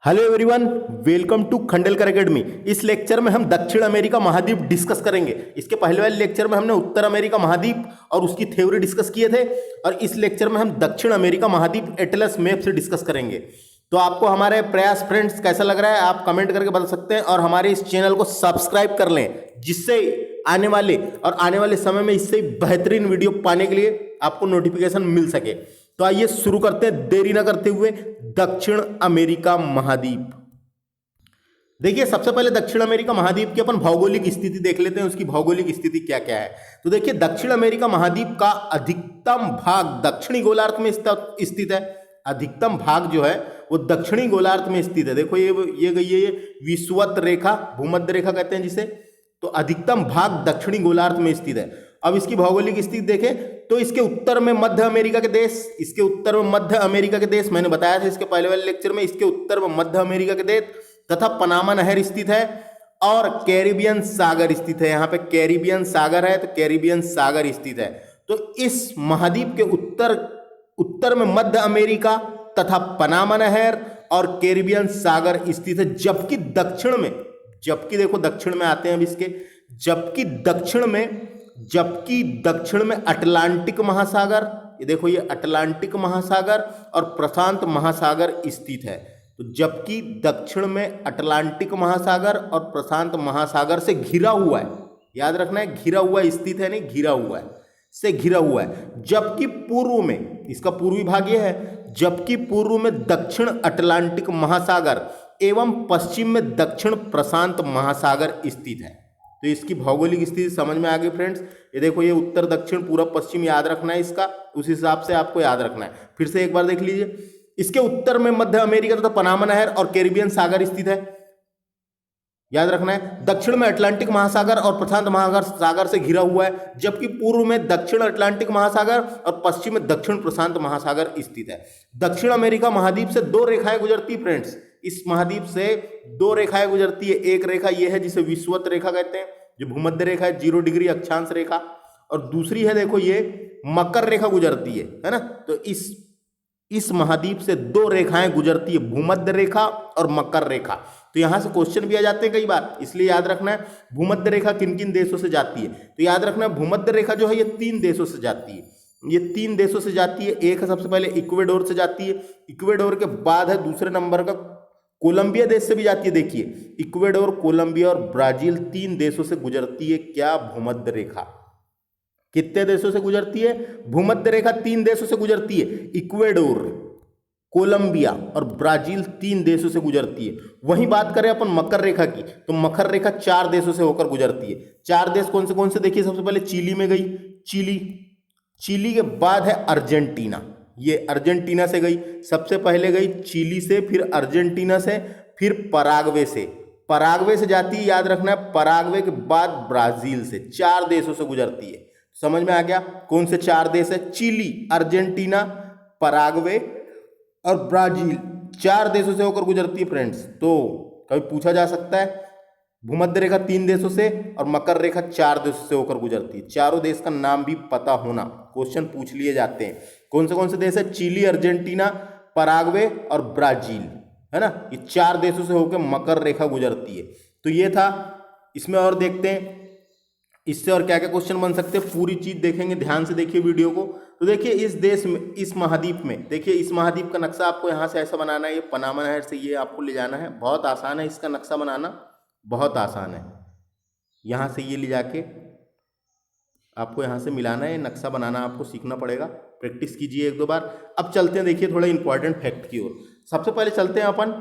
Hello everyone, welcome to Khandelkar academy. इस lecture में हम दक्षिण अमेरिका महाद्वीप डिस्कस करेंगे। इसके पहले वाले लेक्चर में हमने उत्तर अमेरिका महाद्वीप और उसकी थ्योरी डिस्कस किए थे, और इस लेक्चर में हम दक्षिण अमेरिका महाद्वीप एटलस मैप से डिस्कस करेंगे। तो आपको हमारे प्रयास फ्रेंड्स कैसा लग रहा है आप कमेंट करके बता सकते हैं, और हमारे इस चैनल को सब्सक्राइब कर लें, जिससे आने वाले समय में इससे बेहतरीन वीडियो पाने के लिए आपको नोटिफिकेशन मिल सके। तो आइए शुरू करते हैं देरी न करते हुए। दक्षिण अमेरिका महाद्वीप, देखिए सबसे पहले दक्षिण अमेरिका महाद्वीप की अपन भौगोलिक स्थिति देख लेते हैं, उसकी भौगोलिक स्थिति क्या क्या है। तो देखिए दक्षिण अमेरिका महाद्वीप का अधिकतम भाग दक्षिणी गोलार्ध में स्थित है। अधिकतम भाग जो है वो दक्षिणी गोलार्ध में स्थित है। देखो ये गई है, ये विषुवत रेखा, भूमध्य रेखा कहते हैं जिसे। तो अधिकतम भाग दक्षिणी गोलार्ध में स्थित है। अब इसकी भौगोलिक स्थिति देखें तो इसके उत्तर में मध्य अमेरिका के देश, मैंने बताया था इसके पहले वाले लेक्चर में, इसके उत्तर में मध्य अमेरिका के देश तथा पनामा नहर स्थित है, और कैरिबियन सागर स्थित है। यहाँ पे कैरिबियन सागर है, तो कैरिबियन सागर स्थित है। तो इस महाद्वीप के उत्तर में मध्य अमेरिका तथा पनामा नहर और कैरिबियन सागर स्थित है। जबकि देखो दक्षिण में आते हैं अब इसके, जबकि दक्षिण में अटलांटिक महासागर, ये देखो ये अटलांटिक महासागर और प्रशांत महासागर स्थित है। तो जबकि दक्षिण में अटलांटिक महासागर और प्रशांत महासागर से घिरा हुआ है, याद रखना है, घिरा हुआ स्थित है, नहीं घिरा हुआ है, से घिरा हुआ है। जबकि पूर्व में, इसका पूर्वी भाग ये है, जबकि पूर्व में दक्षिण अटलांटिक महासागर एवं पश्चिम में दक्षिण प्रशांत महासागर स्थित है। तो इसकी भौगोलिक स्थिति समझ में आ गई फ्रेंड्स। ये देखो ये उत्तर दक्षिण पूर्व पश्चिम याद रखना है इसका, उस हिसाब से आपको याद रखना है। फिर से एक बार देख लीजिए, इसके उत्तर में मध्य अमेरिका तथा पनामा नहर और कैरिबियन सागर स्थित है, याद रखना है। दक्षिण में अटलांटिक महासागर और प्रशांत महासागर से घिरा हुआ है, जबकि पूर्व में दक्षिण अटलांटिक महासागर और पश्चिम में दक्षिण प्रशांत महासागर स्थित है। दक्षिण अमेरिका महाद्वीप से दो रेखाएं गुजरती फ्रेंड्स, इस महाद्वीप से दो रेखाएं गुजरती है। एक रेखा ये है जिसे विषुवत रेखा कहते हैं, जो भूमध्य रेखा है, 0 डिग्री अक्षांश रेखा, और दूसरी है देखो ये मकर रेखा गुजरती है ना। तो इस महाद्वीप से दो रेखाएं गुजरती है, भूमध्य रेखा और मकर रेखा। तो यहां से क्वेश्चन भी आ जाते हैं कई बार, इसलिए याद रखना है भूमध्य रेखा किन किन देशों से जाती है। तो याद रखना है भूमध्य रेखा जो है ये 3 देशों से जाती है, ये 3 देशों से जाती है। एक है सबसे पहले इक्वेडोर से जाती है, इक्वेडोर के बाद है दूसरे नंबर का कोलंबिया देश से भी जाती है। देखिए इक्वेडोर, कोलंबिया और ब्राजील 3 देशों से गुजरती है क्या भूमध्य रेखा। कितने देशों से गुजरती है भूमध्य रेखा? 3 देशों से गुजरती है, इक्वेडोर, कोलंबिया और ब्राजील 3 देशों से गुजरती है। वहीं बात करें अपन मकर रेखा की, तो मकर रेखा 4 देशों से होकर गुजरती है। 4 देश कौन से देखिए, सबसे पहले चिली में गई, चिली के बाद है अर्जेंटीना, ये अर्जेंटीना से गई, सबसे पहले गई चिली से, फिर अर्जेंटीना से, फिर पराग्वे से जाती है, याद रखना है। पराग्वे के बाद ब्राजील से, 4 देशों से गुजरती है। समझ में आ गया कौन से 4 देश है? चिली, अर्जेंटीना, पराग्वे और ब्राजील, 4 देशों से होकर गुजरती है फ्रेंड्स। तो कभी पूछा जा सकता है, भूमध्य रेखा 3 देशों से और मकर रेखा 4 देशों से होकर गुजरती है। चारों देश का नाम भी पता होना, क्वेश्चन पूछ लिए जाते हैं। कौन से देश है? चिली, अर्जेंटीना, पराग्वे और ब्राजील, है ना। ये 4 देशों से होकर मकर रेखा गुजरती है। तो ये था। इसमें और देखते हैं इससे और क्या क्या क्वेश्चन बन सकते हैं, पूरी चीज देखेंगे, ध्यान से देखिए वीडियो को। तो देखिए इस देश में, इस महाद्वीप में, देखिए इस महाद्वीप का नक्शा आपको यहाँ से ऐसा बनाना है, ये पनामा नहर से ये आपको ले जाना है। बहुत आसान है इसका नक्शा बनाना, बहुत आसान है। यहाँ से ये ले जाके आपको यहाँ से मिलाना है, नक्शा बनाना आपको सीखना पड़ेगा, प्रैक्टिस कीजिए 1-2 बार। अब चलते हैं देखिए थोड़ा इंपॉर्टेंट फैक्ट की ओर। सबसे पहले चलते हैं अपन,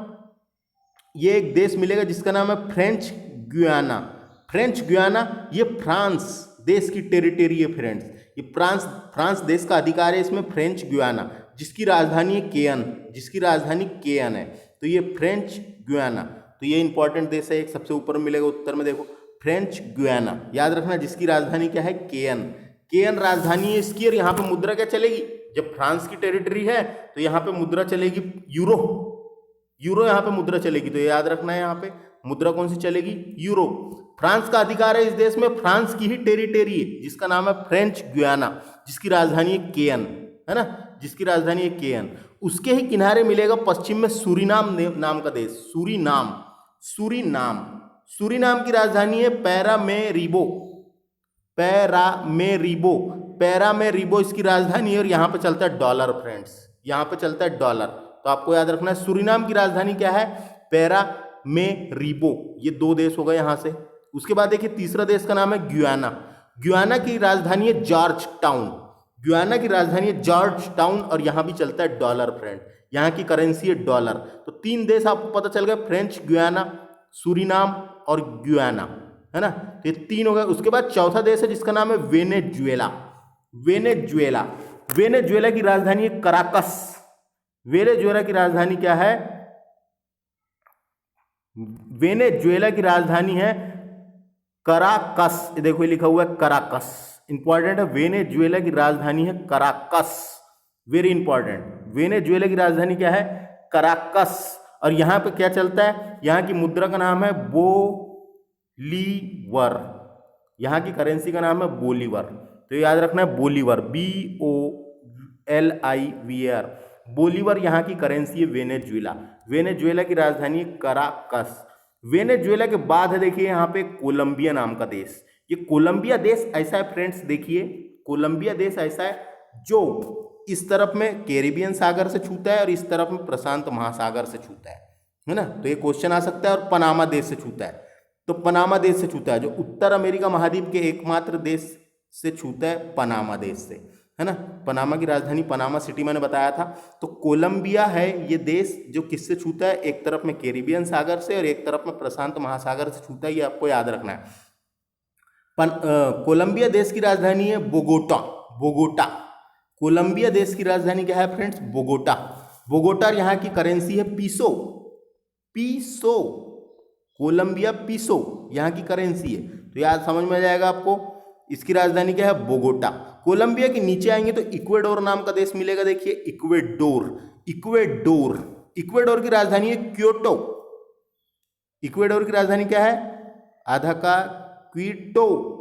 ये एक देश मिलेगा जिसका नाम है फ्रेंच गुयाना। फ्रेंच गुयाना ये फ्रांस देश की टेरिटरी है फ्रेंड्स। ये फ्रांस देश का अधिकार है इसमें, फ्रेंच गुयाना, जिसकी राजधानी केयन है। तो ये फ्रेंच गुयाना, तो ये इंपॉर्टेंट देश है, एक सबसे ऊपर मिलेगा उत्तर में, देखो फ्रेंच गुयाना, याद रखना। जिसकी राजधानी क्या है? केयन राजधानी है इसकी। और यहाँ पे मुद्रा क्या चलेगी? जब फ्रांस की टेरिटरी है तो यहाँ पे मुद्रा चलेगी यूरो यहाँ पे मुद्रा चलेगी। तो याद रखना है यहाँ पे मुद्रा कौन सी चलेगी? यूरो। फ्रांस का अधिकार है इस देश में, फ्रांस की ही टेरिटरी है जिसका नाम है फ्रेंच गुयाना, जिसकी राजधानी है केयन, है ना, जिसकी राजधानी है केयन। उसके ही किनारे मिलेगा पश्चिम में सूरीनाम नाम का देश, सूरीनाम। सूरीनाम, सूरीनाम की राजधानी है पैरामेरिबो। पैरामेरिबो, पैरामेरिबो इसकी राजधानी है और यहाँ पे चलता है डॉलर फ्रेंड्स, यहाँ पे चलता है डॉलर। तो आपको याद रखना है सूरीनाम की राजधानी क्या है, पैरामेरिबो। ये दो देश हो गए यहाँ से। उसके बाद देखिए तीसरा देश का नाम है गुयाना। गुयाना की राजधानी है जॉर्ज टाउन। गुयाना की राजधानी है जॉर्ज टाउन और यहाँ भी चलता है डॉलर फ्रेंड, यहाँ की करेंसी है डॉलर। तो तीन देश आपको पता चल गए, फ्रेंच गुयाना, सूरीनाम और गुयाना, है ना। तो ये तीन हो गए। उसके बाद चौथा देश है जिसका नाम है वेनेजुएला। वेनेजुएला, वेनेजुएला की राजधानी है कराकस। वेनेजुएला की राजधानी क्या है, वेनेजुएला की राजधानी है कराकस। देखो ये लिखा हुआ है कराकस, इंपॉर्टेंट है। वेनेजुएला की राजधानी है कराकस, वेरी इंपॉर्टेंट। वेनेजुएला की राजधानी क्या है, कराकस। और यहाँ पे क्या चलता है, यहाँ की मुद्रा का नाम है बोलीवर, यहाँ की करेंसी का नाम है बोलीवर। तो याद रखना है बोलीवर, BOLIVR, बोलीवर यहाँ की करेंसी है वेनेजुएला। वेनेजुएला की राजधानी है कराकस। वेनेजुएला के बाद है देखिए यहाँ पे कोलंबिया नाम का देश। ये कोलंबिया देश ऐसा है फ्रेंड्स, देखिए कोलंबिया देश ऐसा है जो इस तरफ में कैरिबियन सागर से छूता है और इस तरफ में प्रशांत महासागर से छूता है ना। तो ये क्वेश्चन आ सकता है। और पनामा देश से छूता है, तो पनामा देश से छूता है, जो उत्तर अमेरिका महाद्वीप के एकमात्र देश से छूता है, पनामा देश से, है ना। पनामा की राजधानी पनामा सिटी मैंने बताया था। तो कोलंबिया है ये देश जो किससे छूता है, एक तरफ में कैरिबियन सागर से और एक तरफ में प्रशांत महासागर से छूता है, ये आपको याद रखना है। कोलंबिया देश की राजधानी है बोगोटा। बोगोटा, कोलंबिया देश की राजधानी क्या है फ्रेंड्स, बोगोटा। बोगोटा, यहाँ की करेंसी है पीसो। पीसो, कोलंबिया पीसो यहाँ की करेंसी है। तो याद समझ में आ जाएगा आपको। इसकी राजधानी क्या है, बोगोटा। कोलंबिया के नीचे आएंगे तो इक्वेडोर नाम का देश मिलेगा, देखिए इक्वेडोर। इक्वेडोर, इक्वेडोर की राजधानी है क्योटो। इक्वेडोर की राजधानी क्या है, आधा का क्विटो।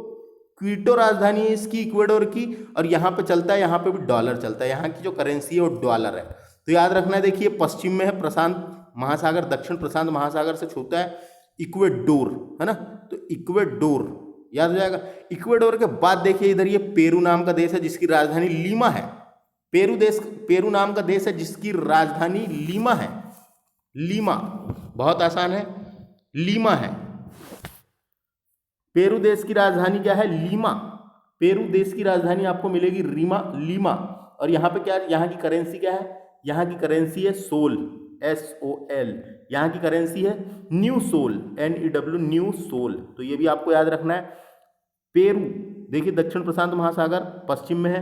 क्विटो राजधानी है इसकी इक्वेडोर की। और यहाँ पे चलता है, यहाँ पे भी डॉलर चलता है, यहाँ की जो करेंसी है वो डॉलर है। तो याद रखना है, देखिए पश्चिम में है प्रशांत महासागर, दक्षिण प्रशांत महासागर से छूता है इक्वेडोर, है ना। तो इक्वेडोर याद हो जाएगा। इक्वेडोर के बाद देखिए इधर ये पेरू नाम का देश है जिसकी राजधानी लीमा है। पेरू देश, पेरू नाम का देश है जिसकी राजधानी लीमा है। लीमा, बहुत आसान है, लीमा है। पेरू देश की राजधानी क्या है, लीमा। पेरू देश की राजधानी आपको मिलेगी लीमा। और यहाँ पे क्या है, यहाँ की करेंसी क्या है, यहाँ की करेंसी है सोल, SOL। यहाँ की करेंसी है new sol, NEW, new sol. तो ये भी आपको याद रखना है। पेरू देखिए दक्षिण प्रशांत महासागर पश्चिम में है,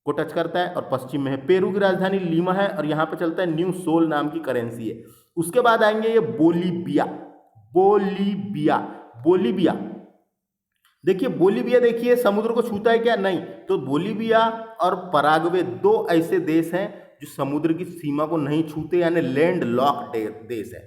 को टच करता है और पश्चिम में है। पेरू की राजधानी लीमा है और यहाँ पे चलता है न्यू सोल नाम की करेंसी है। उसके बाद आएंगे ये बोलीविया। बोलीविया, बोलीविया, देखिए बोलीविया, देखिए समुद्र को छूता है क्या, नहीं। तो बोलीविया और पराग्वे दो ऐसे देश हैं जो समुद्र की सीमा को नहीं छूते, यानी लैंड लॉक देश है।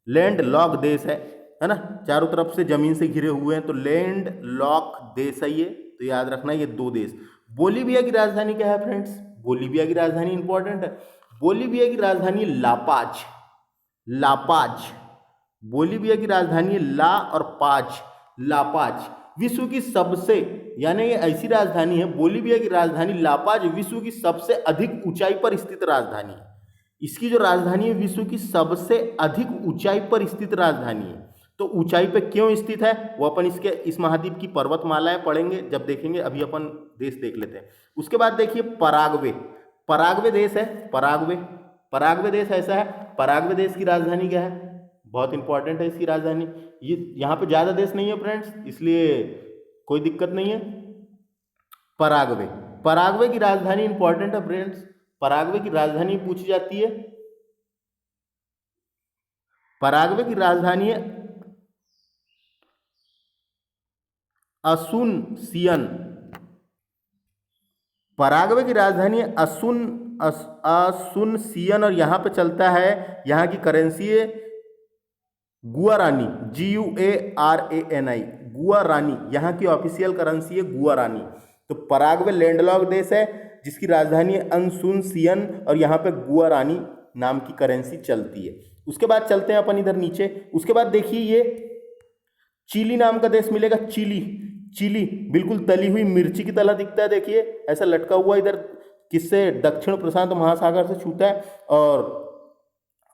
लैंड लॉक देश है ना, चारों तरफ से जमीन से घिरे हुए हैं, तो लैंड लॉक देश है ये। तो याद रखना ये दो देश। बोलीविया की राजधानी क्या है फ्रेंड्स, बोलीविया की राजधानी इंपॉर्टेंट है। बोलीविया की राजधानी लापाज। लापाज, बोलीविया की राजधानी है ला और पाज, लापाज। विश्व की सबसे, यानी ये ऐसी राजधानी है, बोलीविया की राजधानी लापाज विश्व की सबसे अधिक ऊंचाई पर स्थित राजधानी है। इसकी जो राजधानी है विश्व की सबसे अधिक ऊंचाई पर स्थित राजधानी है। तो ऊंचाई पे क्यों स्थित है वो अपन इसके इस महाद्वीप की पर्वतमालाएं पढ़ेंगे जब देखेंगे, अभी अपन देश देख लेते हैं। उसके बाद देखिए पराग्वे। पराग्वे देश है, पराग्वे, पराग्वे देश ऐसा है। पराग्वे देश की राजधानी क्या है, बहुत इंपॉर्टेंट है इसकी राजधानी। ये यहाँ पे ज्यादा देश नहीं है फ्रेंड्स, इसलिए कोई दिक्कत नहीं है। पराग्वे, पराग्वे की राजधानी इंपॉर्टेंट है फ्रेंड्स। पराग्वे की राजधानी पूछी जाती है, पराग्वे की राजधानी है असुनसियन। पराग्वे की राजधानी है असुनसियन और यहाँ पे चलता है, यहाँ की करेंसी है गुआरानी, GUARANI, गुआरानी। यहाँ की ऑफिशियल करेंसी है गुआरानी। तो पराग्वे लैंडलॉक देश है, जिसकी राजधानी है अनसुनसियन और यहाँ पे गुआरानी नाम की करेंसी चलती है। उसके बाद चलते हैं अपन इधर नीचे। उसके बाद देखिए ये चिली नाम का देश मिलेगा। चिली, चिली बिल्कुल तली हुई मिर्ची की तरह दिखता है, देखिए ऐसा लटका हुआ इधर, किससे, दक्षिण प्रशांत महासागर से छूता है और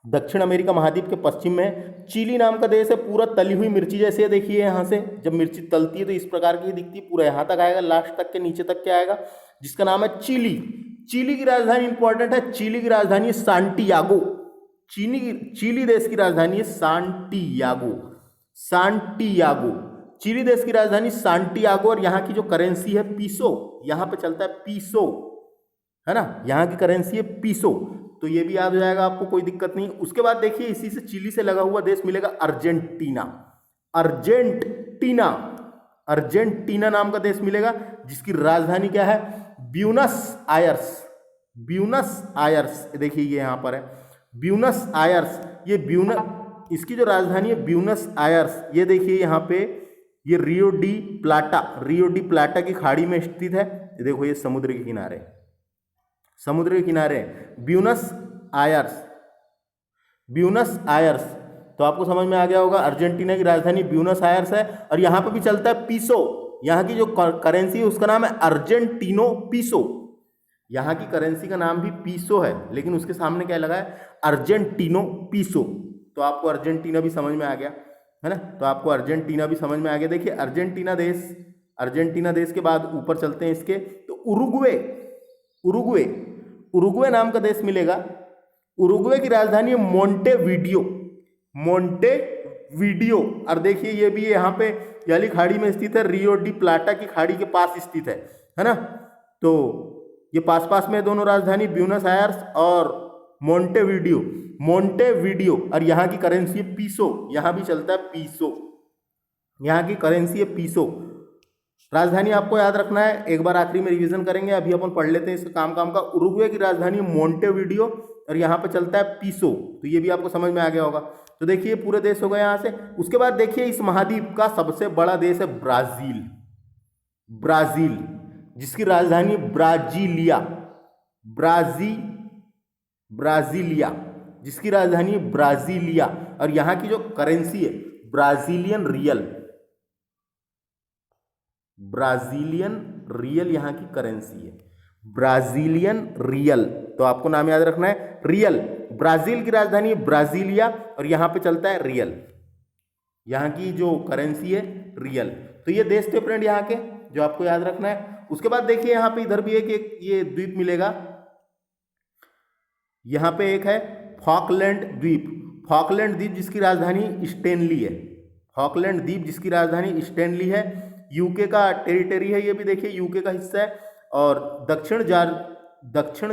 दक्षिण अमेरिका महाद्वीप के पश्चिम में है। चिली नाम का देश है, पूरा तली हुई मिर्ची जैसे है, देखिए यहाँ से जब मिर्ची तलती है तो इस प्रकार की दिखती है, पूरा यहाँ तक आएगा, लास्ट तक के नीचे तक के आएगा, जिसका नाम है चिली। चिली की राजधानी इंपॉर्टेंट है, चिली की राजधानी है सांटियागो। चिली देश की राजधानी है सांटियागो, सांटियागो। चिली देश की राजधानी सांटियागो और यहाँ की जो करेंसी है पीसो, यहाँ पे चलता है पीसो, है ना, यहाँ की करेंसी है पीसो। तो ये भी याद हो जाएगा आपको, कोई दिक्कत नहीं। उसके बाद देखिए इसी से चिली से लगा हुआ देश मिलेगा अर्जेंटीना। अर्जेंटीना, अर्जेंटीना नाम का देश मिलेगा, जिसकी राजधानी क्या है, ब्यूनस आयर्स। ब्यूनस आयर्स, देखिए ये यहाँ पर है ब्यूनस आयर्स। ये इसकी जो राजधानी है ब्यूनस आयर्स, ये देखिए यहाँ पे, ये रियो डी प्लाटा, रियो डी प्लाटा की खाड़ी में स्थित है। ये देखो ये समुद्र के किनारे, समुद्र के किनारे ब्यूनस आयर्स, ब्यूनस आयर्स। तो आपको समझ में आ गया होगा, अर्जेंटीना की राजधानी ब्यूनस आयर्स है और यहाँ पे भी चलता है पीसो। यहाँ की जो करेंसी है उसका नाम है अर्जेंटीनो पीसो। यहाँ की करेंसी का नाम भी पीसो है, लेकिन उसके सामने क्या लगा है, अर्जेंटीनो पीसो। तो आपको अर्जेंटीना भी समझ में आ गया, है ना, तो आपको अर्जेंटीना भी समझ में आ गया। देखिए अर्जेंटीना देश, अर्जेंटीना देश के बाद ऊपर चलते हैं इसके, तो उरुग्वे, उरुग्वे, उरुग्वे नाम का देश मिलेगा। उरुग्वे की राजधानी है मोंटेवीडियो, मोंटेवीडियो। और देखिए ये भी यहाँ पे याली खाड़ी में स्थित है, रियो डी प्लाटा की खाड़ी के पास स्थित है ना। तो ये पास पास में दोनों राजधानी, ब्यूनस आयर्स और मोंटेवीडियो, मोंटेवीडियो। और यहाँ की करेंसी है पीसो, यहाँ भी चलता है पीसो, यहाँ की करेंसी है पीसो। राजधानी आपको याद रखना है, एक बार आखिरी में रिवीजन करेंगे, अभी अपन पढ़ लेते हैं इसका काम काम का। उरुग्वे की राजधानी मोंटेवीडियो और यहाँ पे चलता है पीसो। तो ये भी आपको समझ में आ गया होगा। तो देखिए पूरे देश हो गए यहाँ से। उसके बाद देखिए इस महाद्वीप का सबसे बड़ा देश है ब्राजील, ब्राजील, जिसकी राजधानी ब्राजीलिया, ब्राजीलिया, जिसकी राजधानी ब्राजीलिया। और यहाँ की जो करेंसी है ब्राजीलियन रियल, ब्राजीलियन रियल यहाँ की करेंसी है, ब्राजीलियन रियल। तो आपको नाम याद रखना है रियल। ब्राजील की राजधानी है ब्राजीलिया और यहाँ पे चलता है रियल, यहाँ की जो करेंसी है रियल। तो ये देश थे फ्रेंड यहाँ के, जो आपको याद रखना है। उसके बाद देखिए यहाँ पे इधर भी एक ये द्वीप मिलेगा, यहाँ पे एक है फॉकलैंड द्वीप, फॉकलैंड द्वीप जिसकी राजधानी स्टेनली है, फॉकलैंड द्वीप जिसकी राजधानी स्टेनली है। यूके का टेरिटरी है ये भी, देखिए यूके का हिस्सा है। और दक्षिण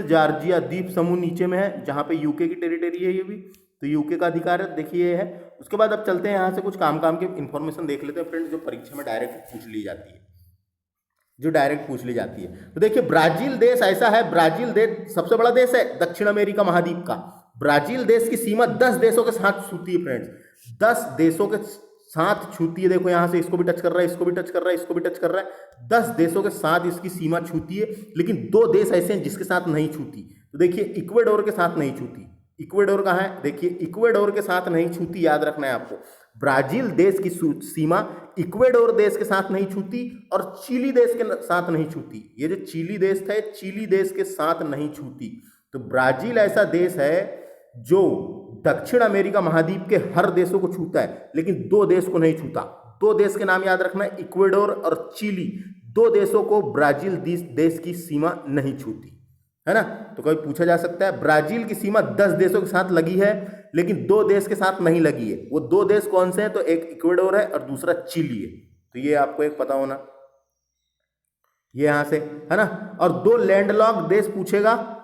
जॉर्जिया द्वीप समूह नीचे में है, जहाँ पे यूके की टेरिटरी है ये भी, तो यूके का अधिकार है, देखिए ये है। उसके बाद अब चलते हैं यहाँ से कुछ काम के इन्फॉर्मेशन देख लेते हैं फ्रेंड्स, जो परीक्षा में डायरेक्ट पूछ ली जाती है, जो डायरेक्ट पूछ ली जाती है। तो देखिए ब्राजील देश ऐसा है, ब्राजील देश सबसे बड़ा देश है दक्षिण अमेरिका महाद्वीप का। ब्राजील देश की सीमा 10 देशों के साथ छूती है फ्रेंड्स, 10 देशों के साथ छूती है। देखो यहाँ से इसको भी टच कर रहा है, इसको भी टच कर रहा है, इसको भी टच कर रहा है, 10 देशों के साथ इसकी सीमा छूती है। लेकिन 2 देश ऐसे हैं जिसके साथ नहीं छूती। तो देखिए इक्वेडोर के साथ नहीं छूती, इक्वेडोर कहाँ है, देखिए इक्वेडोर के साथ नहीं छूती, याद रखना है आपको। ब्राजील देश की सीमा इक्वेडोर देश के साथ नहीं छूती और चिली देश के साथ नहीं छूती। ये जो चिली देश था, चिली देश के साथ नहीं छूती। तो ब्राजील ऐसा देश है जो दक्षिण अमेरिका महाद्वीप के हर देशों को छूता है, लेकिन 2 देश को नहीं छूता। 2 देश के नाम याद रखना है, इक्वेडोर और चिली। 2 देशों को ब्राजील देश की सीमा नहीं छूती, है ना। तो कभी पूछा जा सकता है, ब्राजील की सीमा 10 देशों के साथ लगी है, लेकिन 2 देश के साथ नहीं लगी है। वो 2 देश कौन से हैं, तो एक इक्वेडोर है और दूसरा चिली है। तो ये आपको एक पता होना, ये यहां से, है ना। और 2 लैंडलॉक्ड देश पूछेगा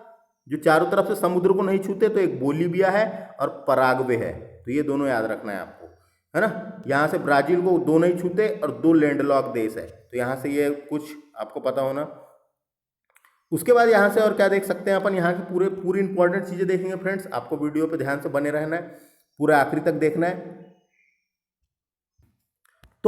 जो चारों तरफ से समुद्र को नहीं छूते, तो एक बोलीविया है और पराग्वे है। तो ये दोनों याद रखना है आपको, है ना। यहां से ब्राजील को 2 नहीं छूते और 2 लैंडलॉक्ड देश है। तो यहां से ये कुछ आपको पता होना। उसके बाद यहाँ से और क्या देख सकते हैं अपन, यहाँ की पूरी इंपॉर्टेंट चीजें देखेंगे फ्रेंड्स। आपको वीडियो पे ध्यान से बने रहना है, पूरा आखिरी तक देखना है।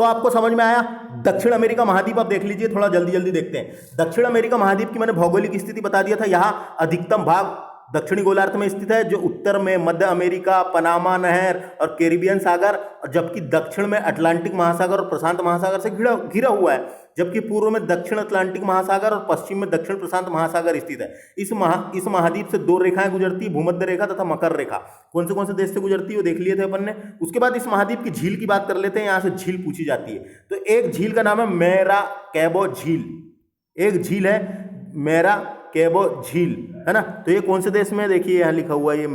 तो आपको समझ में आया। दक्षिण अमेरिका महाद्वीप आप देख लीजिए, थोड़ा जल्दी जल्दी देखते हैं। दक्षिण अमेरिका महाद्वीप की मैंने भौगोलिक स्थिति बता दिया था। यहां अधिकतम भाग दक्षिणी गोलार्ध में स्थित है, जो उत्तर में मध्य अमेरिका, पनामा नहर और कैरिबियन सागर, और जबकि दक्षिण में अटलांटिक महासागर और प्रशांत महासागर से घिरा हुआ है, जबकि पूर्व में दक्षिण अटलांटिक महासागर और पश्चिम में दक्षिण प्रशांत महासागर स्थित है। इस महाद्वीप से दो रेखाएं गुजरती है, भूमध्य रेखा तथा मकर रेखा। कौन से देश से गुजरती है वो देख लिए थे अपन ने। उसके बाद इस महाद्वीप की झील की बात कर लेते हैं, यहां से झील पूछी जाती है। तो एक झील का नाम है मैराकैबो झील, एक झील है मैराकैबो झील, है ना। तो ये कौन से देश में है, देखिए यहाँ लिखा हुआ है, ये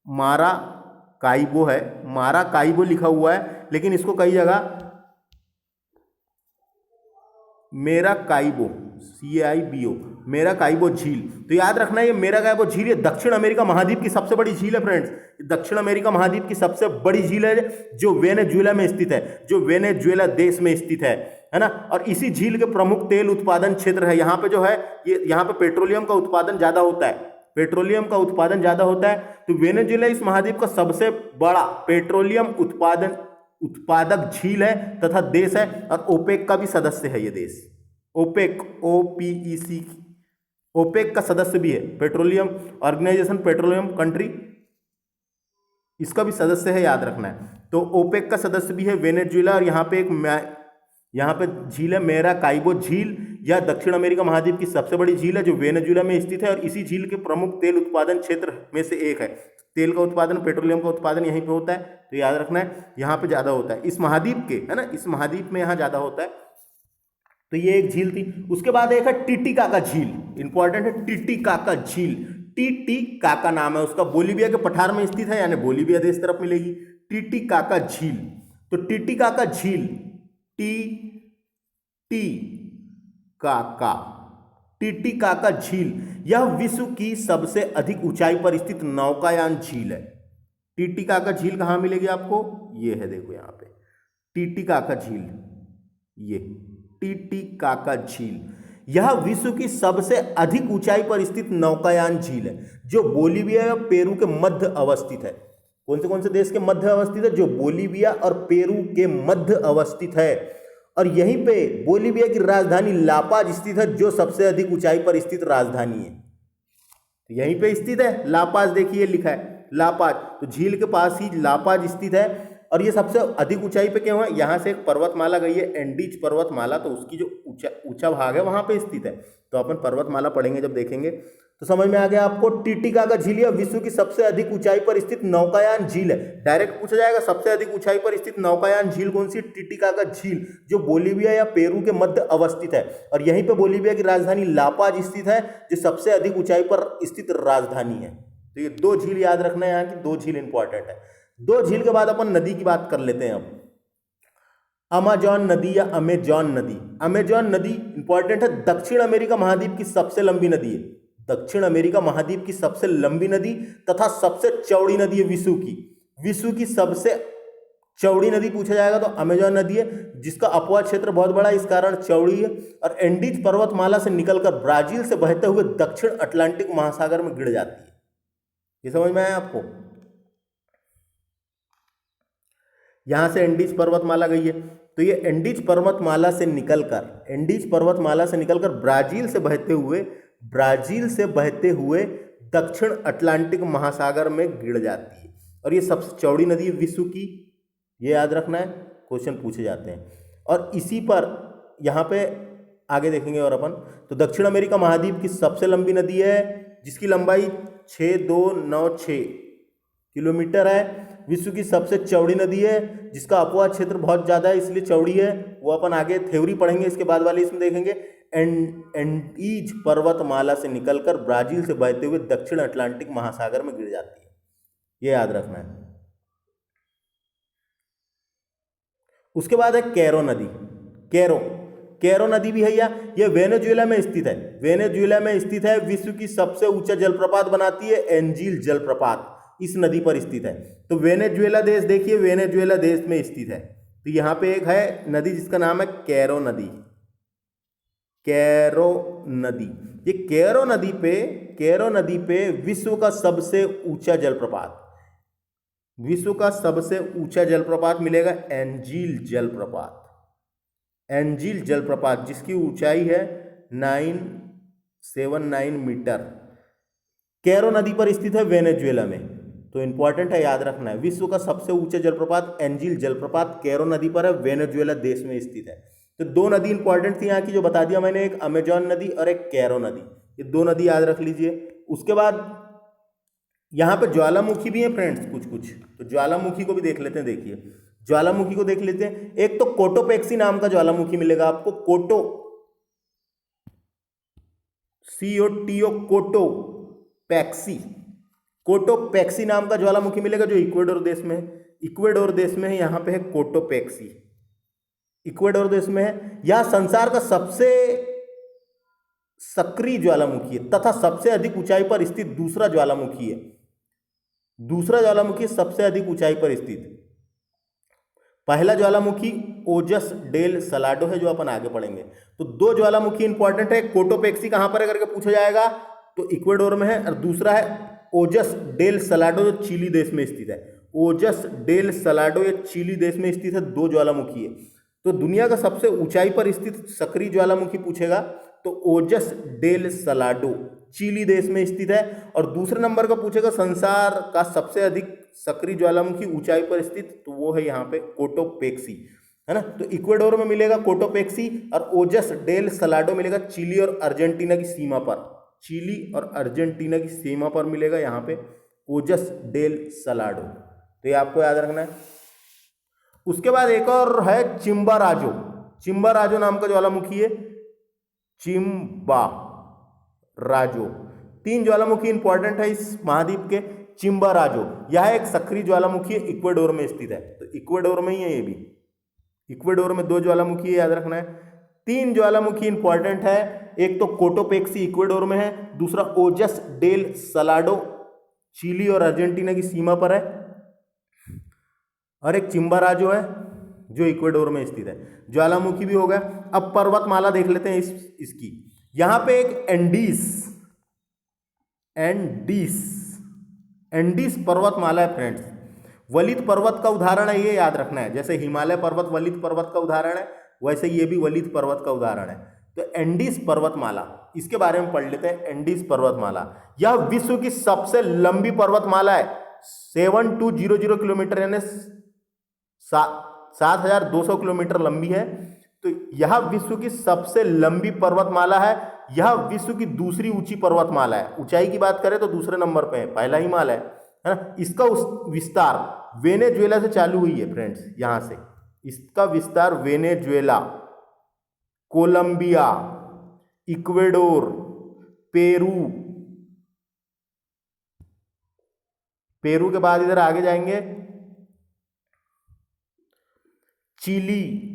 माराकाइबो है, माराकाइबो लिखा हुआ है, लेकिन इसको कई जगह मेराकाइबो, CAIBO, मेराकाइबो झील। तो याद रखना ये मेराकाइबो झील ये दक्षिण अमेरिका महाद्वीप की सबसे बड़ी झील है फ्रेंड्स। दक्षिण अमेरिका महाद्वीप की सबसे बड़ी झील है, जो वेनेजुएला में स्थित है, जो वेनेजुएला देश में स्थित है ना। और इसी झील के प्रमुख तेल उत्पादन क्षेत्र है। यहाँ पे जो है ये यहाँ पे पेट्रोलियम का उत्पादन ज्यादा होता है, पेट्रोलियम का उत्पादन ज्यादा होता है। तो वेनेजुएला इस महाद्वीप का सबसे बड़ा पेट्रोलियम उत्पादक झील है तथा देश है, और ओपेक का भी सदस्य है ये देश। ओपेक, OPEC, ओपेक का सदस्य भी है, पेट्रोलियम ऑर्गेनाइजेशन, पेट्रोलियम कंट्री, इसका भी सदस्य है, याद रखना है। तो ओपेक का सदस्य भी है वेनेजुएला। और यहाँ पे झील है मैराकाइबो झील। यह दक्षिण अमेरिका महाद्वीप की सबसे बड़ी झील है, जो वेनेजुएला में स्थित है, और इसी झील के प्रमुख तेल उत्पादन क्षेत्र में से एक है। तेल का उत्पादन, पेट्रोलियम का उत्पादन यहीं पे होता है, तो याद रखना है यहाँ पे ज्यादा होता है इस महाद्वीप के, है ना, इस महाद्वीप में यहाँ ज्यादा होता है। तो ये एक झील थी। उसके बाद एक है टिटिकाका झील, इंपॉर्टेंट है, टिटिकाका झील। टिटिकाका नाम है उसका, बोलीविया के पठार में स्थित है, यानी बोलीविया देश तरफ मिलेगी टिटिकाका झील। तो टिटिकाका झील, टिटिकाका झील, यह विश्व की सबसे अधिक ऊंचाई पर स्थित नौकायान झील है। टिटिकाका झील कहाँ मिलेगी आपको, ये है, देखो यहाँ पे टिटिकाका झील, ये टिटिकाका झील। यह विश्व की सबसे अधिक ऊंचाई पर स्थित नौकायान झील है, जो बोलीविया और पेरू के मध्य अवस्थित है। कौन से देश के मध्य अवस्थित है, जो बोलीविया और पेरू के मध्य अवस्थित है। और यहीं पे बोलीविया की राजधानी लापाज स्थित है, जो सबसे अधिक ऊंचाई पर स्थित राजधानी है। तो यहीं पे स्थित है लापाज, देखिए लिखा है लापाज। तो झील के पास ही लापाज स्थित है। और ये सबसे अधिक ऊंचाई पे क्यों है, यहाँ से एक पर्वतमाला गई है, एंडीज पर्वतमाला, तो उसकी जो ऊंचा भाग है वहां पे स्थित है। तो अपन पर्वतमाला पढ़ेंगे जब देखेंगे तो समझ में आ गया आपको। टिटिकाका झील यह विश्व की सबसे अधिक ऊंचाई पर स्थित नौकायान झील है। डायरेक्ट पूछा जाएगा सबसे अधिक ऊंचाई पर स्थित नौकायान झील कौन सी, टिटिकाका झील, जो बोलीविया या पेरू के मध्य अवस्थित है। और यहीं पे बोलीविया की राजधानी लापाज स्थित है, जो सबसे अधिक ऊंचाई पर स्थित राजधानी है। तो ये दो झील याद रखना है, यहाँ की दो झील इंपॉर्टेंट है। दो झील के बाद अपन नदी की बात कर लेते हैं अब। अमेजॉन नदी या अमेजॉन नदी, अमेजॉन नदी इंपॉर्टेंट है, दक्षिण अमेरिका महाद्वीप की सबसे लंबी नदी है। दक्षिण अमेरिका महाद्वीप की सबसे लंबी नदी तथा सबसे चौड़ी नदी है विश्व की सबसे चौड़ी नदी पूछा जाएगा तो अमेजॉन नदी है, जिसका अपवाद क्षेत्र बहुत बड़ा है, इस कारण चौड़ी है। और एंडीज पर्वतमाला से निकलकर ब्राजील से बहते हुए दक्षिण अटलांटिक महासागर में गिर जाती है। ये समझ में आया आपको। यहां से एंडीज पर्वतमाला गई है, तो ये एंडीज पर्वतमाला से निकलकर ब्राजील से बहते हुए दक्षिण अटलांटिक महासागर में गिर जाती है। और ये सबसे चौड़ी नदी है विश्व की, ये याद रखना है, क्वेश्चन पूछे जाते हैं। और इसी पर यहाँ पे आगे देखेंगे और अपन, तो दक्षिण अमेरिका महाद्वीप की सबसे लंबी नदी है, जिसकी लंबाई 6296 किलोमीटर है। विश्व की सबसे चौड़ी नदी है, जिसका अपवाद क्षेत्र बहुत ज्यादा है, इसलिए चौड़ी है। वो अपन आगे थ्योरी पढ़ेंगे, इसके बाद वाले इसमें देखेंगे। एंडीज पर्वतमाला से निकलकर ब्राजील से बहते हुए दक्षिण अटलांटिक महासागर में गिर जाती है, ये याद रखना है। उसके बाद है कैरो नदी। कैरो नदी भी है, यह वेनेजुएला में स्थित है। विश्व की सबसे ऊंचा जलप्रपात बनाती है एंजील जलप्रपात, इस नदी पर स्थित है। तो वेनेजुएला देश, देखिए वेनेजुएला देश में स्थित है। तो यहां पे एक है नदी जिसका नाम है कैरो नदी। ये कैरो नदी पे विश्व का सबसे ऊंचा जलप्रपात, विश्व का सबसे ऊंचा जलप्रपात मिलेगा एंजील जलप्रपात। एंजील जलप्रपात जिसकी ऊंचाई है 979 मीटर, कैरो नदी पर स्थित है वेनेजुएला में। तो इंपॉर्टेंट है, याद रखना है। विश्व का सबसे ऊंचा जलप्रपात एंजील जलप्रपात कैरो नदी पर है, वेनेजुएला देश में स्थित है। तो दो नदी इंपॉर्टेंट थी यहाँ की जो बता दिया मैंने, एक अमेजॉन नदी और एक कैरो नदी। ये दो नदी याद रख लीजिए। उसके बाद यहाँ पे ज्वालामुखी भी है फ्रेंड्स, कुछ कुछ, तो ज्वालामुखी को भी देख लेते हैं। देखिए ज्वालामुखी को देख लेते हैं। एक तो कोटोपेक्सी नाम का ज्वालामुखी मिलेगा आपको, कोटोपैक्सी, कोटोपैक्सी नाम का ज्वालामुखी मिलेगा जो इक्वेडोर देश में है। इक्वेडोर देश में है, यहाँ पे है कोटोपैक्सी, इक्वेडोर देश में है। यह संसार का सबसे सक्रिय ज्वालामुखी है तथा सबसे अधिक ऊंचाई पर स्थित दूसरा ज्वालामुखी है। दूसरा ज्वालामुखी सबसे अधिक ऊंचाई पर स्थित। पहला ज्वालामुखी ओजस डेल सलाडो है जो अपन आगे पढ़ेंगे। तो दो ज्वालामुखी इंपॉर्टेंट है। कोटोपैक्सी कहां पर है करके पूछा जाएगा तो इक्वेडोर में है, और दूसरा है ओजस डेल सलाडो जो चिली देश में स्थित है। ओजस डेल सलाडो ये चिली देश में स्थित है। दो ज्वालामुखी है। तो दुनिया का सबसे ऊंचाई पर स्थित सक्रिय ज्वालामुखी पूछेगा तो ओजस डेल सलाडो चिली देश में स्थित है। और दूसरे नंबर का पूछेगा संसार का सबसे अधिक सक्रिय ज्वालामुखी ऊंचाई पर स्थित, तो वो है यहाँ पे कोटोपैक्सी, है ना। तो इक्वेडोर में मिलेगा कोटोपैक्सी और ओजस डेल सलाडो मिलेगा चिली और अर्जेंटीना की सीमा पर। चिली और अर्जेंटीना की सीमा पर मिलेगा यहाँ पे ओजस डेल सलाडो। तो ये आपको याद रखना है। उसके बाद एक और है चिम्बाराजो। चिम्बाराजो नाम का ज्वालामुखी है, चिम्बाराजो। तीन ज्वालामुखी इंपॉर्टेंट है इस महाद्वीप के। चिम्बाराजो यह एक सक्रिय ज्वालामुखी है, इक्वेडोर में स्थित है। तो इक्वेडोर में ही है ये भी। इक्वेडोर में दो ज्वालामुखी है, याद रखना है। तीन ज्वालामुखी इंपॉर्टेंट है। एक तो कोटोपैक्सी इक्वेडोर में है, दूसरा ओजस डेल सलाडो चिली और अर्जेंटीना की सीमा पर है, और एक चिम्बाराजो है जो इक्वेडोर में स्थित है। ज्वालामुखी भी हो गया। अब पर्वतमाला देख लेते हैं इसकी। यहां पे एक एंडीज पर्वतमाला है फ्रेंड्स। वलित पर्वत का उदाहरण है, ये याद रखना है। जैसे हिमालय पर्वत वलित पर्वत का उदाहरण है, वैसे ये भी वलित पर्वत का उदाहरण है। तो एंडीज पर्वतमाला, इसके बारे में पढ़ लेते हैं। एंडीज पर्वतमाला यह विश्व की सबसे लंबी पर्वतमाला है। 7200 किलोमीटर यानी 7200 किलोमीटर लंबी है। तो यह विश्व की सबसे लंबी पर्वतमाला है। यह विश्व की दूसरी ऊंची पर्वतमाला है। ऊंचाई की बात करें तो दूसरे नंबर पे है, पहला हिमालय है ना। इसका विस्तार वेनेजुएला से चालू हुई है फ्रेंड्स। यहां से इसका विस्तार वेनेजुएला, कोलंबिया, इक्वेडोर, पेरू के बाद इधर आगे जाएंगे चिली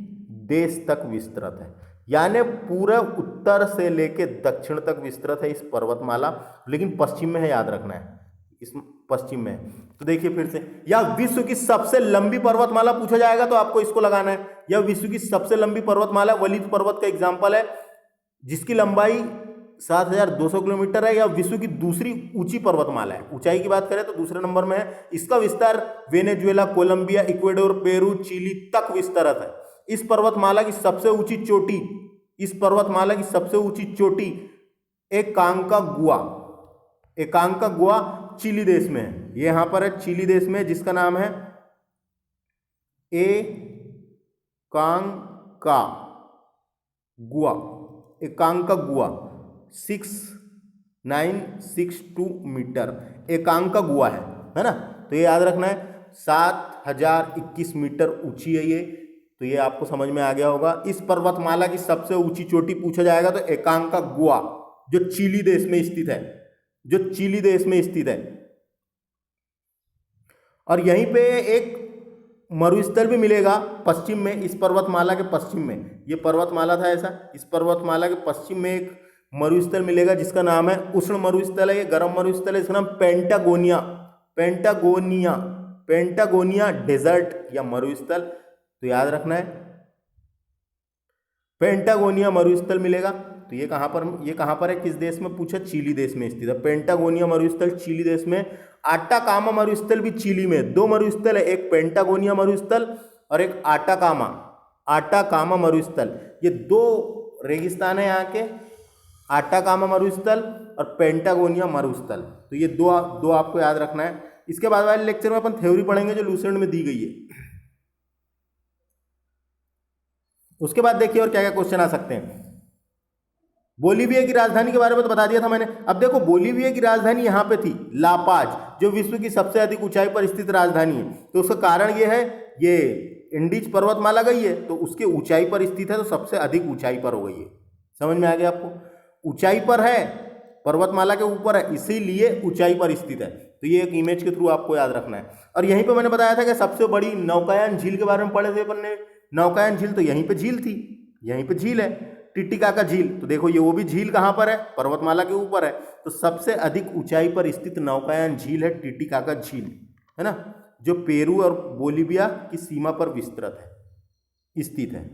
देश तक विस्तृत है। यानी पूरा उत्तर से लेके दक्षिण तक विस्तृत है इस पर्वतमाला, लेकिन पश्चिम में है, याद रखना है। इस पश्चिम में है। तो देखिए फिर से, यह विश्व की सबसे लंबी पर्वतमाला पूछा जाएगा तो आपको इसको लगाना है। यह विश्व की सबसे लंबी पर्वतमाला वलित पर्वत का एग्जाम्पल है, जिसकी लंबाई 7200 किलोमीटर है। यह विश्व की दूसरी ऊंची पर्वतमाला है। ऊंचाई की बात करें तो दूसरे नंबर में है। इसका विस्तार Venezuela, Colombia, Ecuador, Peru, Chile तक विस्तृत है। इस पर्वतमाला की सबसे ऊंची चोटी एकांकागुआ चिली देश में है। ये यहां पर है चिली देश में, जिसका नाम है एकांकागुआ 6962 मीटर एकांकागुआ है ना। तो ये याद रखना है। 7021 मीटर ऊंची है ये। तो ये आपको समझ में आ गया होगा। इस पर्वतमाला की सबसे ऊंची चोटी पूछा जाएगा तो एकांकागुआ जो चिली देश में स्थित है, और यहीं पे एक मरुस्थल भी मिलेगा पश्चिम में। इस पर्वतमाला के पश्चिम में, ये पर्वतमाला था ऐसा, इस पर्वतमाला के पश्चिम में एक मरुस्थल मिलेगा जिसका नाम है उष्ण मरुस्थल है। ये गर्म मरुस्थल है, इसका नाम पेंटागोनिया डेजर्ट या मरुस्थल। तो याद रखना है पेंटागोनिया मरुस्थल मिलेगा। तो ये कहाँ पर है, किस देश में पूछा, चिली देश में स्थित है। पेंटागोनिया मरुस्थल चिली देश में। आटाकामा मरुस्थल भी चिली में। दो मरुस्थल है, एक पेंटागोनिया मरुस्थल और एक आटाकामा मरुस्थल। ये दो रेगिस्तान है यहाँ के, आटाकामा मरुस्थल और पेंटागोनिया मरुस्थल। तो ये दो आपको याद रखना है। इसके बाद वाले लेक्चर में अपन थ्योरी पढ़ेंगे जो लूसेंट में दी गई है। उसके बाद देखिए और क्या क्या क्वेश्चन आ सकते हैं। बोलीविया की राजधानी के बारे में तो बता दिया था मैंने। अब देखो बोलीविया की राजधानी यहाँ पे थी लापाज, जो विश्व की सबसे अधिक ऊंचाई पर स्थित राजधानी है। तो उसका कारण ये है, ये इंडीज पर्वतमाला गई है तो उसके ऊंचाई पर स्थित है, तो सबसे अधिक ऊंचाई पर हो गई है। समझ में आ गया आपको, ऊंचाई पर है, पर्वतमाला के ऊपर है, इसीलिए ऊंचाई पर स्थित है। तो ये एक इमेज के थ्रू आपको याद रखना है। और यहीं पे मैंने बताया था कि सबसे बड़ी नौकायन झील के बारे में पढ़े थे अपन ने। नौकायन झील तो यहीं पे झील थी, यहीं पे झील है टिटिकाका झील। तो देखो ये वो भी झील कहाँ पर है, पर्वतमाला के ऊपर है। तो सबसे अधिक ऊंचाई पर स्थित नौकायन झील है टिटिकाका झील, है ना, जो पेरू और बोलीविया की सीमा पर विस्तृत है, स्थित है।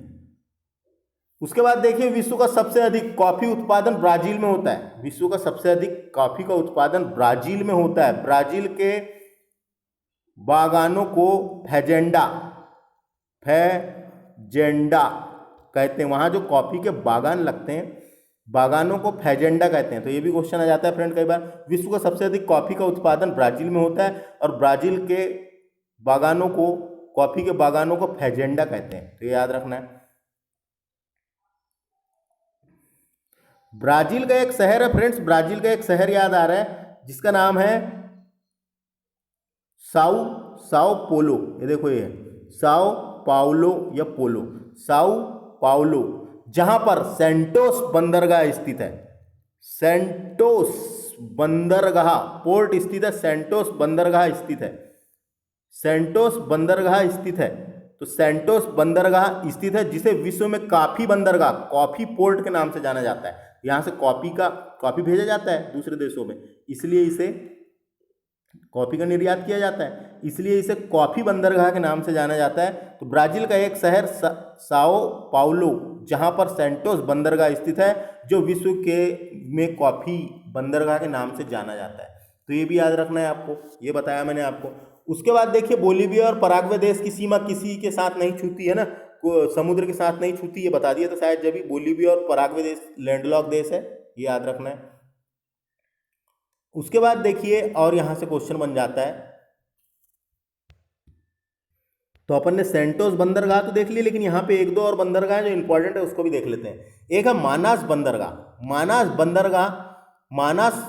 उसके बाद देखिए विश्व का सबसे अधिक कॉफी उत्पादन ब्राजील में होता है। विश्व का सबसे अधिक कॉफी का उत्पादन ब्राजील में होता है। ब्राजील के बागानों को फैजेंडा कहते हैं। वहाँ जो कॉफ़ी के बागान लगते हैं, बागानों को फैजेंडा कहते हैं। तो ये भी क्वेश्चन आ जाता है फ्रेंड कई बार। विश्व का सबसे अधिक कॉफ़ी का उत्पादन ब्राजील में होता है और ब्राजील के बागानों को, कॉफ़ी के बागानों को फैजेंडा कहते हैं। तो ये याद रखना है। ब्राजील का एक शहर है फ्रेंड्स, ब्राजील का एक शहर याद आ रहा है जिसका नाम है साओ पोलो। ये देखो ये साओ पाउलो या पोलो, साओ पाउलो, जहां पर सेंटोस बंदरगाह स्थित है। सेंटोस बंदरगाह पोर्ट स्थित है, सेंटोस बंदरगाह स्थित है, सेंटोस बंदरगाह स्थित है। तो सेंटोस बंदरगाह स्थित है जिसे विश्व में कॉफी बंदरगाह, कॉफी पोर्ट के नाम से जाना जाता है। यहाँ से कॉफी भेजा जाता है दूसरे देशों में, इसलिए इसे कॉफी का निर्यात किया जाता है, इसलिए इसे कॉफी बंदरगाह के नाम से जाना जाता है। तो ब्राजील का एक शहर साओ पाउलो, जहां पर सेंटोस बंदरगाह स्थित है, जो विश्व के में कॉफी बंदरगाह के नाम से जाना जाता है। तो ये भी याद रखना है आपको, ये बताया मैंने आपको। उसके बाद देखिए बोलीविया और पराग्वे देश की सीमा किसी के साथ नहीं छूती है ना, समुद्र के साथ नहीं छूती, ये बता दिया था शायद जब भी। बोलीविया और पराग्वे देश लैंडलॉक देश है, ये याद रखना है। उसके बाद देखिए और यहां से क्वेश्चन बन जाता है। तो अपन ने सेंटोस बंदरगाह तो देख लिया, लेकिन यहाँ पे एक दो और बंदरगाह जो इंपॉर्टेंट है उसको भी देख लेते हैं। एक है मानास बंदरगाह। मानास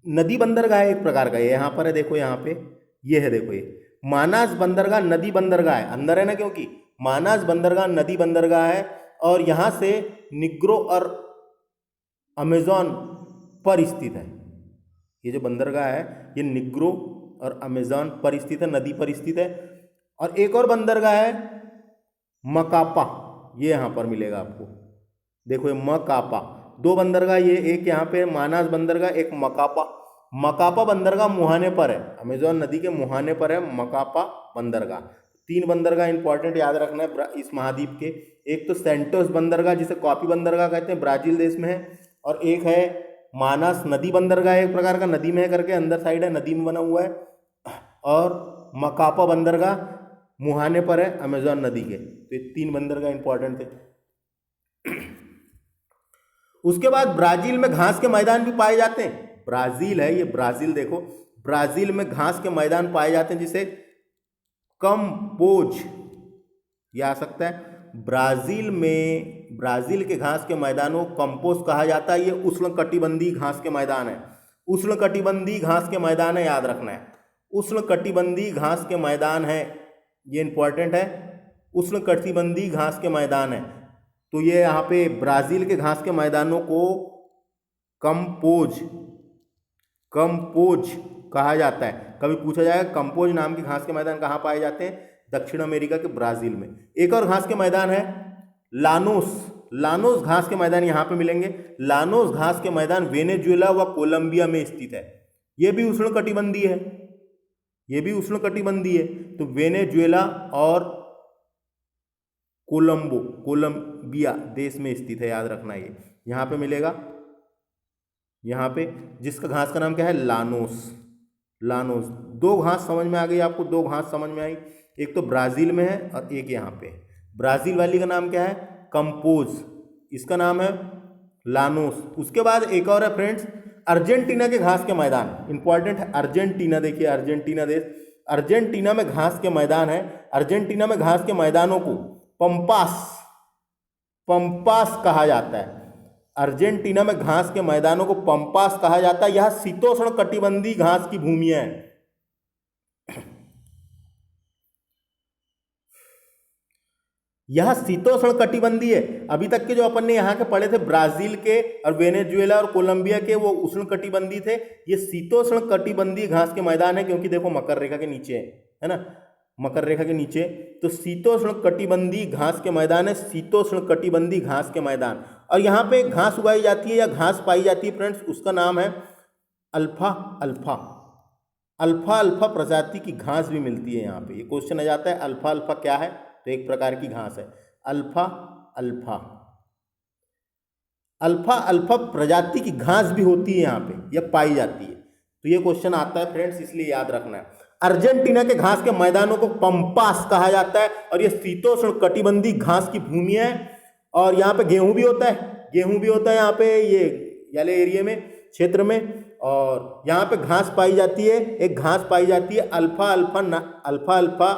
नदी बंदरगाह है एक प्रकार का, ये यहाँ पर है, देखो यहाँ पे ये है, देखो ये मानास बंदरगाह नदी बंदरगाह है, अंदर है ना, क्योंकि मानास बंदरगाह नदी बंदरगाह है। और यहाँ से निग्रो और अमेजोन पर स्थित है। ये जो बंदरगाह है ये निग्रो और अमेजोन पर स्थित है, नदी पर स्थित है। और एक और बंदरगाह है मकापा, ये यहाँ पर मिलेगा आपको, देखो ये मकापा। दो बंदरगाह, ये एक यहाँ पे मानास बंदरगाह, एक मकापा बंदरगाह मुहाने पर है, अमेजोन नदी के मुहाने पर है मकापा बंदरगाह। तीन बंदरगाह इंपॉर्टेंट याद रखना है इस महाद्वीप के। एक तो सेंटोस बंदरगाह जिसे कॉफी बंदरगाह कहते हैं, ब्राजील देश में है। और एक है मानास नदी बंदरगाह, एक प्रकार का नदी में है करके, अंदर साइड है, नदी में बना हुआ है। और मकापा बंदरगाह मुहाने पर है अमेजोन नदी के। तो ये तीन बंदरगाह इंपॉर्टेंट थे। उसके बाद ब्राजील में घास के मैदान भी पाए जाते हैं। ब्राजील है ये, ब्राजील देखो, ब्राजील में घास के मैदान पाए जाते हैं जिसे कंपोज, ये आ सकता है। ब्राजील के घास के मैदानों को कंपोज कहा जाता है। ये उष्णकटिबंधीय घास के मैदान है, उष्णकटिबंधीय घास के मैदान है, याद रखना है, उष्णकटिबंधीय घास के मैदान है, ये इंपॉर्टेंट है, उष्णकटिबंधीय घास के मैदान है। तो ये यहाँ पे ब्राजील के घास के मैदानों को कंपोज कहा जाता है। कभी पूछा जाएगा कंपोज नाम के घास के मैदान कहाँ पाए जाते हैं, दक्षिण अमेरिका के ब्राजील में। एक और घास के मैदान है लानोस घास के मैदान यहाँ पे मिलेंगे। लानोस घास के मैदान वेनेजुएला व कोलंबिया में स्थित है। ये भी उष्णकटिबंधीय है, ये भी उष्णकटिबंधीय है। तो वेनेजुएला और कोलंबिया देश में स्थित है, याद रखना। यहाँ पे मिलेगा, यहाँ पे, जिसका घास का नाम क्या है, लानोस। लानोस। दो घास समझ में आ गई आपको, दो घास समझ में आई, एक तो ब्राज़ील में है और एक यहाँ पे। ब्राज़ील वाली का नाम क्या है, कंपोज, इसका नाम है लानोस। उसके बाद एक और है फ्रेंड्स, अर्जेंटीना के घास के मैदान, इंपॉर्टेंट है, अर्जेंटीना, देखिए अर्जेंटीना देश, अर्जेंटीना में घास के मैदान है। अर्जेंटीना में घास के मैदानों को पंपास, पंपास कहा जाता है। अर्जेंटीना में घास के मैदानों को पंपास कहा जाता है। यह शीतोष्ण कटिबंधीय घास की भूमियां हैं। यह शीतोष्ण कटिबंधीय है। अभी तक के जो अपन ने यहाँ के पढ़े थे, ब्राजील के और वेनेजुएला और कोलंबिया के, वो उष्ण कटिबंधीय थे। ये शीतोष्ण कटिबंधीय घास के मैदान है, क्योंकि देखो मकर रेखा के नीचे है ना, मकर रेखा के नीचे, तो शीतोष्ण कटिबंधीय घास के मैदान है, शीतोष्ण कटिबंधीय घास के मैदान। और यहाँ पे घास उगाई जाती है या घास पाई जाती है फ्रेंड्स, उसका नाम है अल्फा अल्फा। अल्फा अल्फा प्रजाति की घास भी मिलती है यहाँ पे। ये क्वेश्चन आ जाता है, अल्फा अल्फा क्या है, तो एक प्रकार की घास है अल्फा अल्फा। अल्फा अल्फा प्रजाति की घास भी होती है यहाँ पे, यह पाई जाती है। तो ये क्वेश्चन आता है फ्रेंड्स, इसलिए याद रखना है। अर्जेंटीना के घास के मैदानों को पंपास कहा जाता है, और ये शीतोष्ण कटिबंधीय घास की भूमि है। और यहाँ पे गेहूं भी होता है, गेहूं भी होता है यहाँ पे, ये वाले एरिया में, क्षेत्र में। और यहाँ पे घास पाई जाती है, एक घास पाई जाती है अल्फा अल्फा, अल्फा अल्फा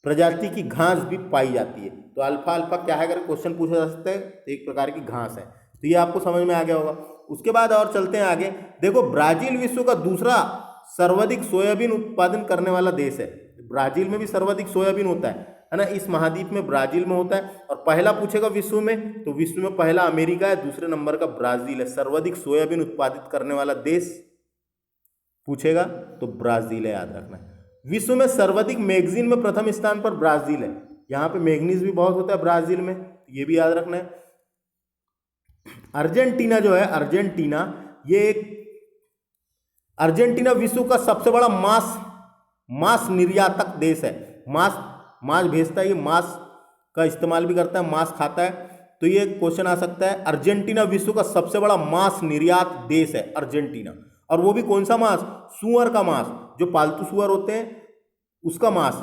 प्रजाति की घास भी पाई जाती है। तो अल्फा अल्फा क्या है, अगर क्वेश्चन पूछा जा सकता है, तो एक प्रकार की घास है। तो ये आपको समझ में आ गया होगा। उसके बाद और चलते हैं आगे। देखो, ब्राजील विश्व का दूसरा सर्वाधिक सोयाबीन उत्पादन करने वाला देश है। ब्राजील में भी सर्वाधिक सोयाबीन होता है ना, इस महाद्वीप में ब्राजील में होता है। और पहला पूछेगा विश्व में, तो विश्व में पहला अमेरिका है, दूसरे नंबर का ब्राजील है। सर्वाधिक सोयाबीन उत्पादित करने वाला देश पूछेगा तो ब्राजील है, याद रखना है। विश्व में सर्वाधिक मैगजीन में प्रथम स्थान पर ब्राजील है। यहाँ पे मैग्नीज भी बहुत होता है ब्राजील में, ये भी याद रखना है। अर्जेंटीना जो है, अर्जेंटीना, ये एक, अर्जेंटीना विश्व का सबसे बड़ा मांस निर्यातक देश है। मांस भेजता है, ये मांस का इस्तेमाल भी करता है, मांस खाता है। तो ये क्वेश्चन आ सकता है, अर्जेंटीना विश्व का सबसे बड़ा मांस निर्यात देश है अर्जेंटीना। और वो भी कौन सा मांस, सूअर का मांस, जो पालतू सूअर होते हैं उसका मांस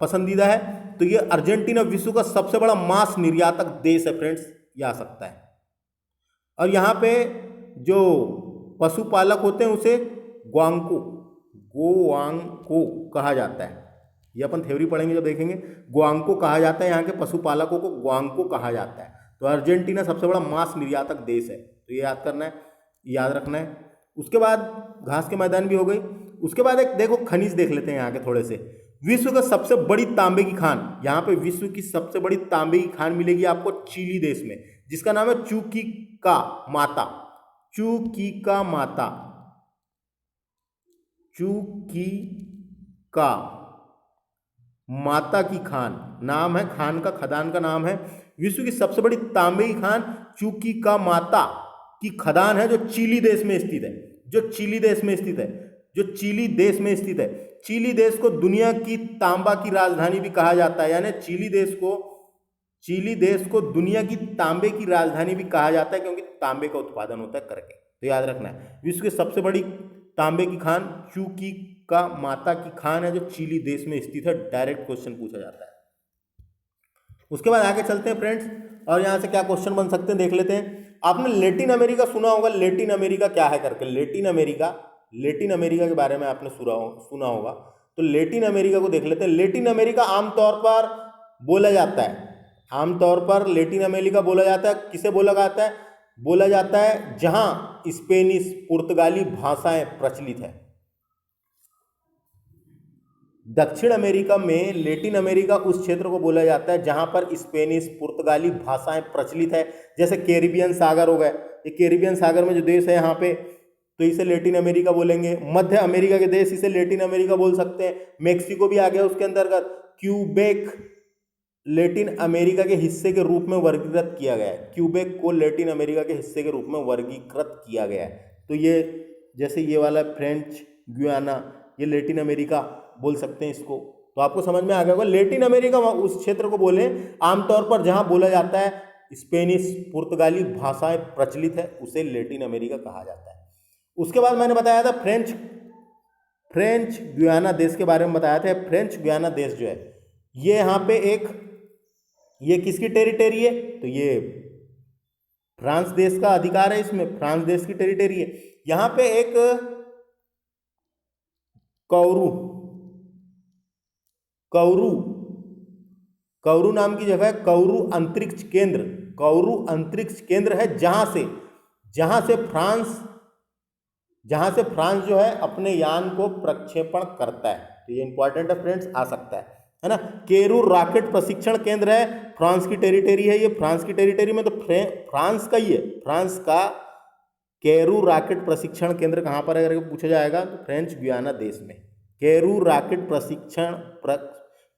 पसंदीदा है। तो ये अर्जेंटीना विश्व का सबसे बड़ा मांस निर्यातक देश है फ्रेंड्स, ये आ सकता है। और यहाँ पे जो पशुपालक होते हैं उसे गोवांको कहा जाता है। ये अपन थ्योरी पढ़ेंगे जब देखेंगे, गोवांको कहा जाता है, यहाँ के पशुपालकों को गोवांको कहा जाता है। तो अर्जेंटीना सबसे बड़ा मांस निर्यातक देश है, तो ये याद करना है, याद रखना है। उसके बाद घास के मैदान भी हो गई। उसके बाद एक देखो खनिज देख लेते हैं यहाँ के थोड़े से। विश्व का सबसे बड़ी तांबे की खान, यहाँ पे विश्व की सबसे बड़ी तांबे की खान मिलेगी आपको चिली देश में, जिसका नाम है चुक्विका माता। चुक्विका माता, चुक्विका माता की खान नाम है, खान का, खदान का नाम है। विश्व की सबसे बड़ी तांबे की खान चुक्विका माता की खदान है, जो चिली देश में स्थित है, जो चिली देश में स्थित है, जो चिली देश में स्थित है। चिली देश को दुनिया की तांबा की राजधानी भी कहा जाता है, यानी चिली देश को दुनिया की तांबे की राजधानी भी कहा जाता है, क्योंकि तांबे का उत्पादन होता है करके। तो याद रखना है, विश्व की सबसे बड़ी तांबे की खान चुक्विका माता की खान है, जो चिली देश में स्थित है। डायरेक्ट क्वेश्चन पूछा जाता है। उसके बाद आगे चलते हैं फ्रेंड्स, और यहाँ से क्या क्वेश्चन बन सकते हैं देख लेते हैं। आपने लैटिन अमेरिका सुना होगा, लैटिन अमेरिका क्या है करके, लैटिन अमेरिका के बारे में आपने सुना होगा। तो लैटिन अमेरिका को देख लेते हैं। लैटिन अमेरिका आमतौर पर बोला जाता है, आमतौर पर लैटिन अमेरिका बोला जाता है, किसे बोला जाता है जहां स्पेनिश पुर्तगाली भाषाएं प्रचलित है। दक्षिण अमेरिका में लैटिन अमेरिका उस क्षेत्र को बोला जाता है जहां पर स्पेनिश पुर्तगाली भाषाएं प्रचलित है। जैसे कैरिबियन सागर हो गए, ये कैरिबियन सागर में जो देश है यहाँ पे, तो इसे लैटिन अमेरिका बोलेंगे। मध्य अमेरिका के देश इसे लैटिन अमेरिका बोल सकते हैं। मेक्सिको भी आ गया उसके अंतर्गत। क्यूबेक लैटिन अमेरिका के हिस्से के रूप में वर्गीकृत किया गया है, क्यूबेक को लैटिन अमेरिका के हिस्से के रूप में वर्गीकृत किया गया है। तो ये जैसे ये वाला फ्रेंच गुयाना, ये लैटिन अमेरिका बोल सकते हैं इसको। तो आपको समझ में आ गया होगा। लैटिन अमेरिका उस क्षेत्र को बोले आमतौर पर जहां बोला जाता है स्पेनिश पुर्तगाली भाषाएं प्रचलित है उसे लैटिन अमेरिका कहा जाता है। उसके बाद मैंने बताया था फ्रेंच गुयाना देश के बारे में बताया था। फ्रेंच गुयाना देश जो है ये यहाँ पे ये किसकी टेरिटरी है, तो ये फ्रांस देश का अधिकार है, इसमें फ्रांस देश की टेरिटरी है। यहाँ पे एक कौरू नाम की जगह है, कौरू अंतरिक्ष केंद्र है, जहां से फ्रांस जो है अपने यान को प्रक्षेपण करता है। तो ये इंपॉर्टेंट है फ्रेंड्स, आ सकता है ना। केरू रॉकेट प्रशिक्षण केंद्र है, फ्रांस की टेरिटरी है, ये फ्रांस की टेरिटरी में तो फ्रांस का ही है। फ्रांस का केरू रॉकेट प्रशिक्षण केंद्र कहाँ पर है अगर पूछा जाएगा तो फ्रेंच गुयाना देश में। केरू रॉकेट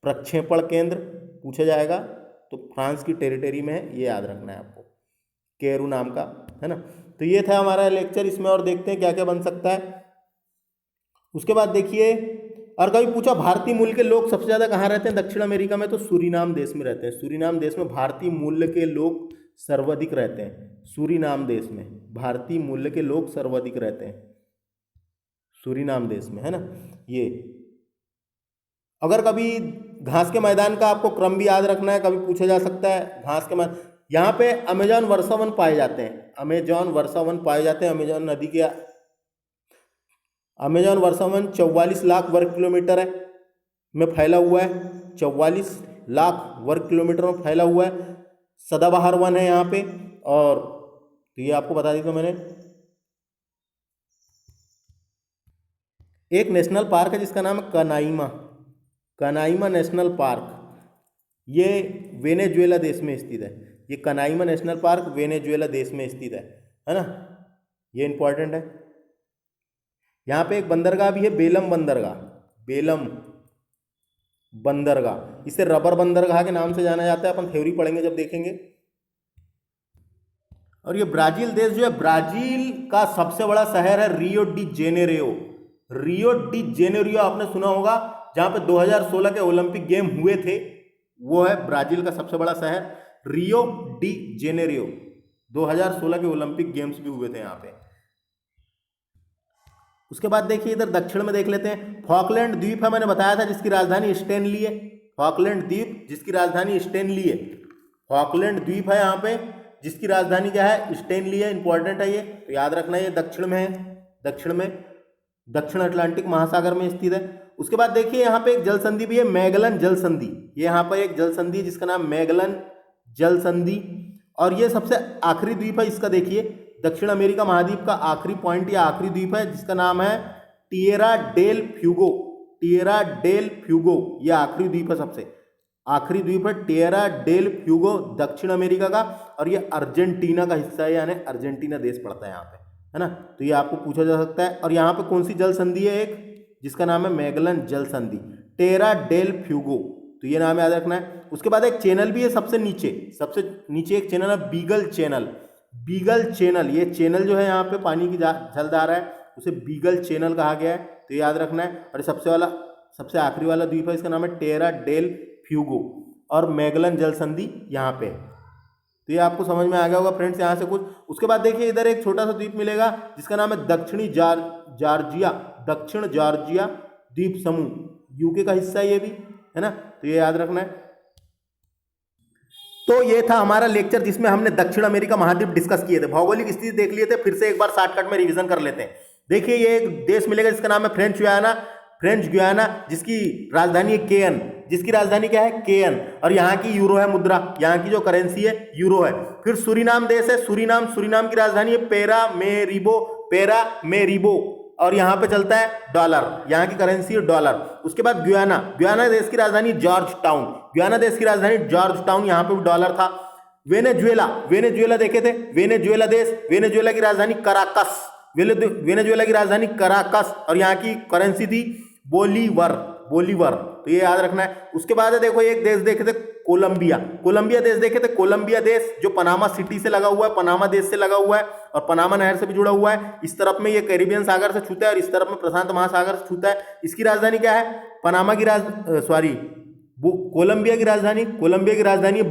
प्रक्षेपण केंद्र पूछा जाएगा तो फ्रांस की टेरिटरी में है, ये याद रखना है आपको, केरू नाम का, है ना। तो ये था हमारा लेक्चर, इसमें और देखते हैं क्या क्या बन सकता है। उसके बाद देखिए, और कभी पूछा भारतीय मूल के लोग सबसे ज़्यादा कहाँ रहते हैं दक्षिण अमेरिका में, तो सूरीनाम देश में रहते हैं। सूरीनाम देश में भारतीय मूल के लोग सर्वाधिक रहते हैं। सूरीनाम देश में भारतीय मूल के लोग सर्वाधिक रहते हैं, सूरीनाम देश में, है ना। ये अगर कभी घास के मैदान का आपको क्रम भी याद रखना है, कभी पूछा जा सकता है घास के मैदान, यहाँ पे अमेजॉन वर्षावन पाए जाते हैं, अमेजॉन वर्षावन पाए जाते हैं। अमेजॉन नदी के अमेजॉन वर्षावन 44 लाख वर्ग किलोमीटर है में फैला हुआ है, 44 लाख वर्ग किलोमीटर में फैला हुआ है। सदाबहार वन है यहाँ पे, और तो ये आपको बता दी तो मैंने। एक नेशनल पार्क है जिसका नाम है कनाइमा नेशनल पार्क, ये वेनेजुएला देश में स्थित है। ये कनाइमा नेशनल पार्क वेनेजुएला देश में स्थित है ना। ये इंपॉर्टेंट है। यहाँ पे एक बंदरगाह भी है, बेलम बंदरगाह, इसे रबर बंदरगाह के नाम से जाना जाता है, अपन थ्योरी पढ़ेंगे जब देखेंगे। और ये ब्राजील देश जो है, ब्राजील का सबसे बड़ा शहर है रियो डी जेनेरियो आपने सुना होगा, जहां पे 2016 के ओलंपिक गेम हुए थे, वो है ब्राजील का सबसे बड़ा शहर रियो डी जेनेरियो। 2016 के ओलंपिक गेम्स भी हुए थे यहाँ पे। उसके बाद देखिए इधर दक्षिण में देख लेते हैं, फॉकलैंड द्वीप है, मैंने बताया था, जिसकी राजधानी स्टेनली है। फॉकलैंड द्वीप जिसकी राजधानी स्टेनली है, फॉकलैंड द्वीप है यहाँ पे, जिसकी राजधानी क्या है, स्टेनली है। इंपॉर्टेंट है ये, तो याद रखना है। ये दक्षिण में है, दक्षिण अटलांटिक महासागर में स्थित है। उसके बाद देखिए यहाँ पे एक जल संधि भी है, मैगलन जल संधि। ये यहाँ पर एक जल संधि है जिसका नाम मैगलन जल संधि, और ये सबसे आखिरी द्वीप है इसका। देखिए दक्षिण अमेरिका महाद्वीप का आखिरी पॉइंट या आखिरी द्वीप है जिसका नाम है टिएरा डेल फ्यूगो। ये आखिरी द्वीप है, सबसे आखिरी द्वीप है टिएरा डेल फ्यूगो, दक्षिण अमेरिका का, और ये अर्जेंटीना का हिस्सा है, यानी अर्जेंटीना देश पड़ता है यहाँ पे, है ना। तो ये आपको पूछा जा सकता है। और यहाँ पे कौन सी जल संधि है, एक जिसका नाम है मैगलन जल संधि, टेरा डेल फ्यूगो, तो ये नाम याद रखना है। उसके बाद एक चैनल भी है सबसे नीचे एक चैनल है बीगल चैनल। ये चैनल जो है यहाँ पे पानी की जलधारा है, उसे बीगल चैनल कहा गया है, तो याद रखना है। और सबसे आखिरी वाला द्वीप है, इसका नाम है टेरा डेल फ्यूगो, और मैगलन जल संधि यहाँ पे है। तो ये आपको समझ में आ गया होगा फ्रेंड्स यहाँ से कुछ। उसके बाद देखिए इधर एक छोटा सा द्वीप मिलेगा जिसका नाम है दक्षिण जॉर्जिया द्वीप समूह, यूके का हिस्सा ये भी, है ना। तो ये याद रखना है। तो ये था हमारा लेक्चर जिसमें हमने दक्षिण अमेरिका महाद्वीप डिस्कस किए थे, भौगोलिक स्थिति देख लिए थे, फिर से एक बार शॉर्टकट में रिवीजन कर लेते हैं। देखिए ये एक देश मिलेगा जिसका नाम है फ्रेंच गुयाना, जिसकी राजधानी है केयन। जिसकी राजधानी क्या है, केयन, और यहाँ की यूरो है मुद्रा, यहाँ की जो करेंसी है यूरो है। फिर सूरीनाम देश है, सूरीनाम की राजधानी है पेरामेरिबो, और यहाँ पे चलता है डॉलर, यहाँ की करेंसी है डॉलर। उसके बाद गुयाना देश की राजधानी जॉर्ज टाउन, यहाँ पे भी डॉलर था। वेनेजुएला देखे थे, वेनेजुएला की राजधानी कराकस, और यहाँ की करेंसी थी बोलीवर, तो ये याद रखना है। उसके बाद देखो एक देश देखे थे कोलंबिया देश देखे थे, कोलंबिया देश जो पनामा सिटी से लगा हुआ है, पनामा देश से लगा हुआ है, और पनामा नहर से भी जुड़ा हुआ है। इस तरफ में ये कैरिबियन सागर से छूता है, और इस तरफ में प्रशांत महासागर से छूता है। इसकी राजधानी क्या है, कोलंबिया की राजधानी है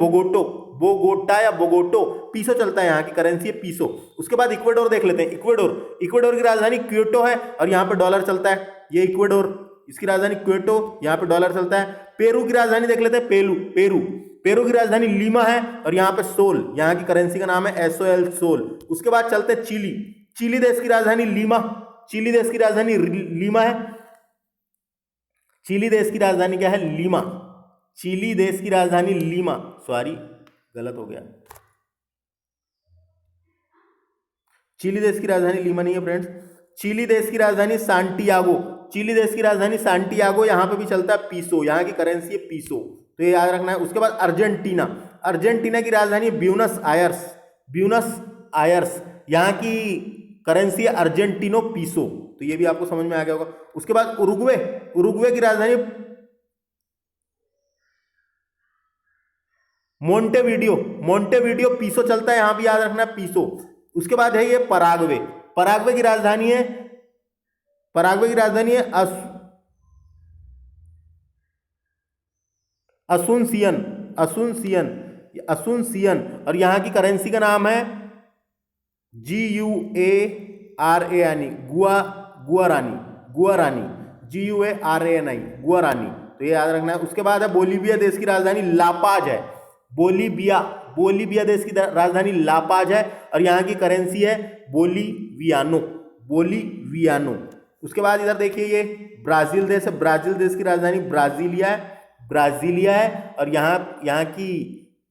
बोगोटा या बोगोटो, पीसो चलता है, यहाँ की करेंसी है पीसो। उसके बाद इक्वेडोर देख लेते हैं। इक्वेडोर की राजधानी क्योटो है और यहाँ पे डॉलर चलता है। ये इक्वेडोर, इसकी राजधानी क्योटो, यहाँ पे डॉलर चलता है। पेरू की राजधानी देख लेते हैं। पेरू की राजधानी लीमा है और यहाँ पे सोल, यहाँ की करेंसी का नाम है SOL, सोल। उसके बाद चलते हैं चिली देश की राजधानी लीमा, चिली देश की राजधानी लीमा है। चिली देश की राजधानी क्या है? लीमा। चिली देश की राजधानी लीमा, सॉरी गलत हो गया, चिली देश की राजधानी लीमा नहीं है फ्रेंड्स, चिली देश की राजधानी सांटियागो, चिली देश की राजधानी सांटियागो, यहाँ पे भी चलता है पीसो, यहाँ की करेंसी है पीसो, तो ये याद रखना है। उसके बाद अर्जेंटीना की राजधानी ब्यूनस आयर्स, यहाँ की करेंसी है अर्जेंटिनो पीसो, तो ये भी आपको समझ में आ गया होगा। उसके बाद उरुग्वे की राजधानी मोंटेवीडियो पीसो चलता है, यहां भी याद रखना पीसो। उसके बाद है ये पराग्वे की राजधानी है असुनसियन और यहां की करेंसी का नाम है GUARA यानी गुआरानी, GUARANI गुआरानी, तो ये याद रखना है। उसके बाद है बोलीविया देश की राजधानी लापाज है, बोलीविया देश की राजधानी लापाज है और यहाँ की करेंसी है बोलीवियानो। उसके बाद इधर देखिए ये ब्राजील देश है, ब्राजील देश की राजधानी ब्राजीलिया है और यहाँ की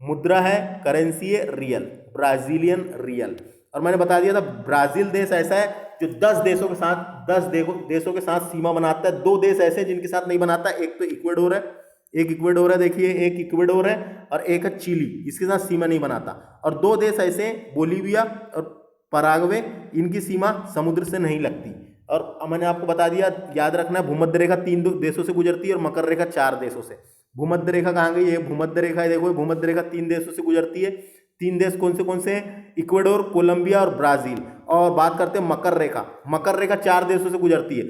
मुद्रा है, करेंसी है रियल, ब्राजीलियन रियल। और मैंने बता दिया था ब्राजील देश ऐसा है जो 10 देशों के साथ सीमा बनाता है। 2 देश ऐसे जिनके साथ नहीं बनाता, एक तो इक्वेडोर है, देखिए एक इक्वेडोर है और एक है चिली, इसके साथ सीमा नहीं बनाता। और 2 देश ऐसे बोलीविया और पराग्वे, इनकी सीमा समुद्र से नहीं लगती। और मैंने आपको बता दिया, याद रखना भूमध्य रेखा 3 देशों से गुजरती है और मकर रेखा 4 देशों से। भूमध्य रेखा कहाँ गई? ये भूमध्य रेखा है, देखो भूमध्य रेखा 3 देशों से गुजरती है। 3 देश कौन से हैं? इक्वेडोर, कोलंबिया और ब्राजील। और बात करते हैं मकर रेखा 4 देशों से गुजरती है,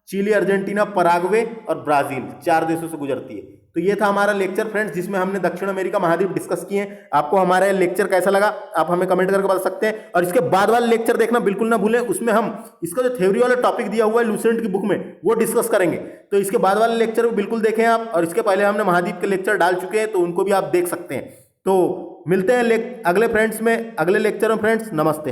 चिली, अर्जेंटीना, पराग्वे और ब्राजील, 4 देशों से गुजरती है। तो ये था हमारा लेक्चर फ्रेंड्स, जिसमें हमने दक्षिण अमेरिका महाद्वीप डिस्कस किए हैं। आपको हमारा ये लेक्चर कैसा लगा आप हमें कमेंट करके बता सकते हैं। और इसके बाद वाला लेक्चर देखना बिल्कुल ना भूलें, उसमें हम इसका जो थ्योरी वाला टॉपिक दिया हुआ है लूसेंट की बुक में, वो डिस्कस करेंगे। तो इसके बाद वाले लेक्चर को बिल्कुल देखें आप, और इसके पहले हमने महाद्वीप के लेक्चर डाल चुके हैं, तो उनको भी आप देख सकते हैं। तो मिलते हैं अगले लेक्चर में फ्रेंड्स, नमस्ते।